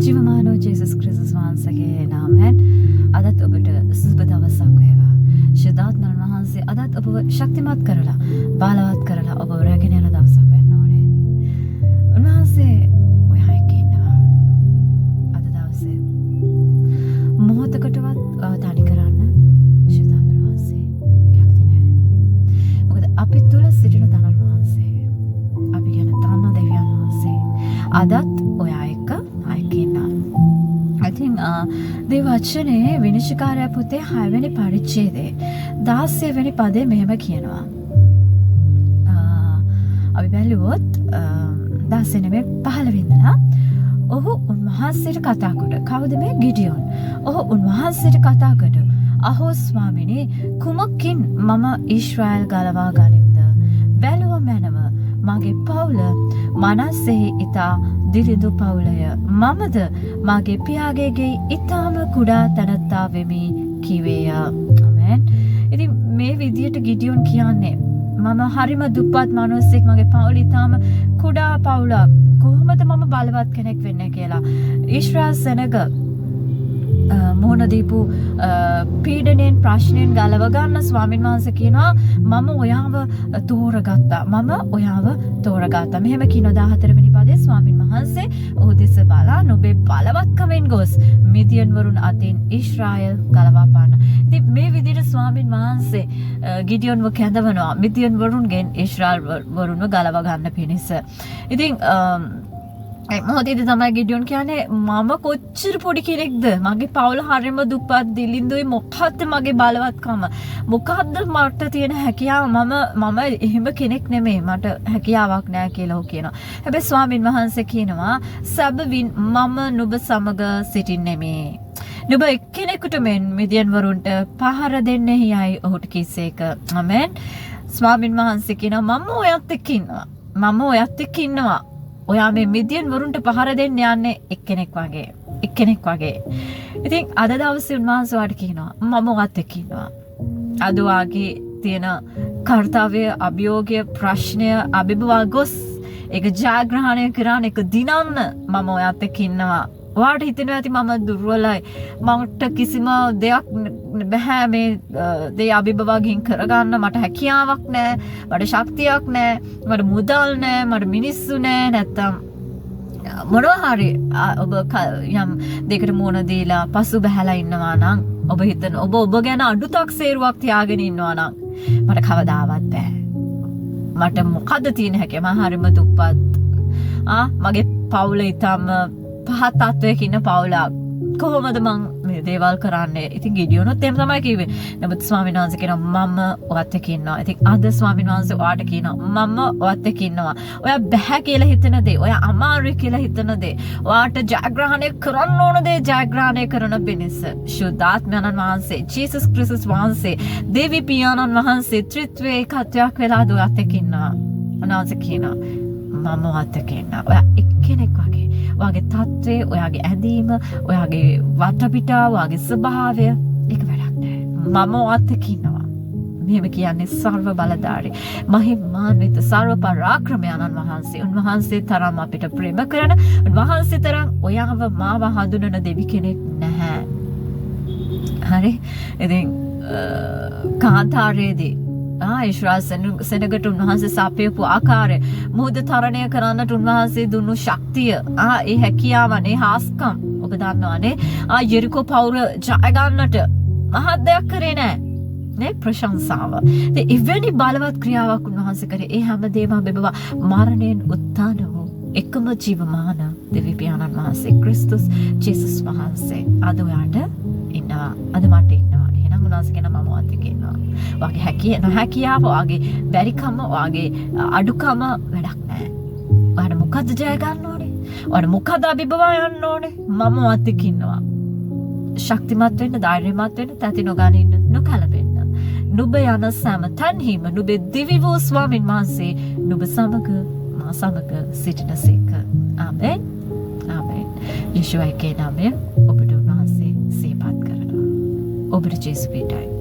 ජීවමානෝ ජේසුස් ක්‍රිස්තුස් වහන්සේගේ නාමයෙන් අදත් ඔබට සුබ දවසක් වේවා. ශුද්ධාත්මයන් වහන්සේ අදත් ඔබව ශක්තිමත් කරලා බලවත් කරලා ඔබව රැගෙන යන දවසක් වෙන්න ඕනේ. උන්වහන්සේ ඔයා එක්ක ඉන්නවා. අද දවසේ මොහොතකටවත් තනි කරන්න ශුද්ධාත්මයන් වහන්සේ කැමති නැහැ. මොකද අපි තුල සිටින තනන් වහන්සේ අපි කියන තන දෙවියන් වහන්සේ අදත් ඔයා එක්ක දේ වචනේ විනිශ්චයකාරය පුතේ 6 වෙනි පරිච්ඡේදයේ 16 වෙනි පදේ මෙහෙම කියනවා. අපි බැලුවොත් 16 නෙමෙයි 15 වෙනිදා ඔහු උන්වහන්සේට කතා කොට. කවුද මේ? ගිඩියෝන්. ඔහු උන්වහන්සේට කතා කොට. අහෝ ස්වාමිනේ, කුමකින් මම ඊශ්‍රායල් ගලවා ගනිම්ද? බැලුව මැනව මගේ පවුල මනස්සෙහි ඉතා දිලිඳු පවුලය. මමද මගේ පියාගේ ගේ ඉතාම කුඩා තැනැත්තා වෙමි කිවේය. ආමෙන්. ඉතින් මේ විදියට ගිඩියෝන් කියන්නේ මම හරිම දුප්පත් මිනිස්සෙක්, මගේ පවුල ඉතාම කුඩා පවුලක්. කොහොමද මම බලවත් කෙනෙක් වෙන්නේ කියලා. ඊශ්‍රායල් සෙනග මොහොන දීපු පීඩනයෙන් ප්‍රශ්නයෙන් ගලව ගන්න ස්වාමීන් වහන්සේ කියනවා මම ඔයාව තෝරගත්තා. මෙහෙම කියන 14 වෙනි පදේ ස්වාමීන් වහන්සේ ඔහු දෙස බලා නුඹේ බලවත්කමෙන් ගොස් මිදියන් වරුන් අතින් ඊශ්‍රායල් ගලවා පාන්න. ඉතින් මේ විදිහට ස්වාමීන් වහන්සේ ගිඩියෝන්ව කැඳවනවා මිදියන් වරුන්ගෙන් ඊශ්‍රායල් වරුන්ව ගලව ගන්න පිණිස. ඉතින් මොහොතේදී තමයි ගිඩියෝන් කියන්නේ මම කොච්චර පොඩි කෙනෙක්ද, මගේ පවුල හරියම දුප්පත් දිලිඳුයි, මොකක්ද මගේ බලවත්කම, මොකක්ද මට තියෙන හැකියාව, මම එහෙම කෙනෙක් නෙමෙයි, මට හැකියාවක් නැහැ කියලා ඔහු කියනවා. හැබැයි ස්වාමින් වහන්සේ කියනවා සැබවින් මම නුඹ සමග සිටින්නෙමි. නුඹ එක්කෙනෙකුට මෙන් මිදියන් වරුන්ට පහර දෙන්නේ යයි ඔහුට කිසේක. ආමෙන්. ස්වාමින් වහන්සේ කියනවා මම ඔයත් එක්ක ඉන්නවා. ඔයා මේ මිදියන් වරුන්ට පහර දෙන්න යන්නේ එක්කෙනෙක් වගේ. ඉතින් අද දවසේ උන්වහන්සේ වාට කියනවා මම ඔයත් එක්ක ඉන්නවා. අද වාගේ තියෙන කාර්යය, අභියෝගය, ප්‍රශ්නය අභිබවා ගොස් ඒක ජයග්‍රහණය කරන්න, ඒක දිනන්න මම ඔයත් එක්ක ඉන්නවා. ඔයාට හිතෙනවා ඇති මම දුර්වලයි, මට කිසිම දෙයක් බෑ මේ දේ අභිබවා ගින් කරගන්න, මට හැකියාවක් නැහැ, මට ශක්තියක් නැහැ, මට මුදල් නැහැ, මට මිනිස්සු නැහැ, නැත්තම් මොනවා හරි ඔබ යම් දෙයකට මුහුණ දීලා පසු බහැලා ඉන්නවා නම් ඔබ හිතන ඔබ ගැන අඩුතක් සේරුවක් තියාගෙන ඉන්නවා නම් මට කවදාවත් බෑ. මට මොකද තියෙන හැකියාව? මම හරිම දුප්පත්. මගේ පවුල ඊටම පහත් තත්වයක ඉන්න පවුලක්. කොහොමද මං මේ දේවල් කරන්නේ? ඉතින් ගිඩියෝනොත් එහෙම තමයි කිව්වේ. නමුත් ස්වාමීන් වහන්සේ කියනවා මම ඔයත් එක්ක ඉන්නවා. ඉතින් අද ස්වාමීන් වහන්සේ ඔයාට කියනවා මම ඔයත් එක්ක ඉන්නවා. ඔයා බෑ කියලා හිතන දේ, ඔයා අමාරුයි කියලා හිතන දේ, ඔයාට ජයග්‍රහණය කරන්න ඕන දේ ජයග්‍රහණය කරන පිණිස ශුද්ධාත්මයන් වහන්සේ ජේසුස් ක්‍රිස්තුස් වහන්සේ දෙවි පියාණන් වහන්සේ ත්‍රිත්වයේ එකත්වයක් වෙලා ඔයත් එක්ක ඉන්නවා. උන්වහන්සේ කියනවා මම ඔයත් එක්ක ඉන්නවා. ඔයා එක්කෙනෙක් වගේ. ඔයාගේ තත්ත්වය, ඔයාගේ ඇඳීම, ඔයාගේ වටපිටාව, ඔයාගේ ස්වභාවය ඒක වැඩක් නැහැ. මම ඔයත් එක්ක ඉන්නවා. මෙහෙම කියන්නේ සර්ව බලධාරී මහිමාන්විත සර්ව පරාක්‍රමයන්න් වහන්සේ. උන්වහන්සේ තරම් අපිට ප්‍රේම කරන, උන්වහන්සේ තරම් ඔයාව මාව හඳුනන දෙවි කෙනෙක් නැහැ. හරි. ඉතින් කාන්තාරයේදී ඊශ්‍රායල් සෙනගට උන්වහන්සේ සපයපු ආකාරය, මුහුද තරණය කරන්නට උන්වහන්සේ දුන්නු ශක්තිය, ඒ හැකියාවන්, ඒ හාස්කම් ඔබ දන්නවානේ. යෙරිකෝ පවුර ජය ගන්නට මහත් දෙයක් කරේ නෑ නේ, ප්‍රශංසාව. එවැනි බලවත් ක්‍රියාවක් උන්වහන්සේ කරේ. ඒ හැමදේම බෙබවා මරණයෙන් උත්ථාන වූ එකම ජීවමාන දෙවි පියාණන් වහන්සේ ක්‍රිස්තුස් ජේසුස් වහන්සේ අද ඔයාට ඉන්නවා. අද මට ඉන්නවා. උන්වහන්සේ කියන මම ඔයත් එක්ක ඉන්නවා. ඔයාගේ හැකියාව, ඔයාගේ බැරිකම, ඔයාගේ අඩුකම වැඩක් නැහැ. ඔයාට මොකද්ද ජය ගන්න ඕනේ? ඔයාට මොකද්ද අභිබවා යන්න ඕනේ? මම ඔයත් එක්ක ඉන්නවා. ශක්තිමත් වෙන්න, ධෛර්යමත් වෙන්න, තැති නොගනින්න, නොකලබෙන්න. නුඹ යන සෑම තැන්හිම නුඹේ දිවි වූ ස්වාමීන් වහන්සේ නුඹ සමග මා සමග සිටිනසේක. ආමෙන්. ආමෙන්. යේසුස්ගේ නාමයෙන් ඔබට උන්වහන්සේ සිහිපත් කරනවා. ඔබට ජේසුස් පිටයි.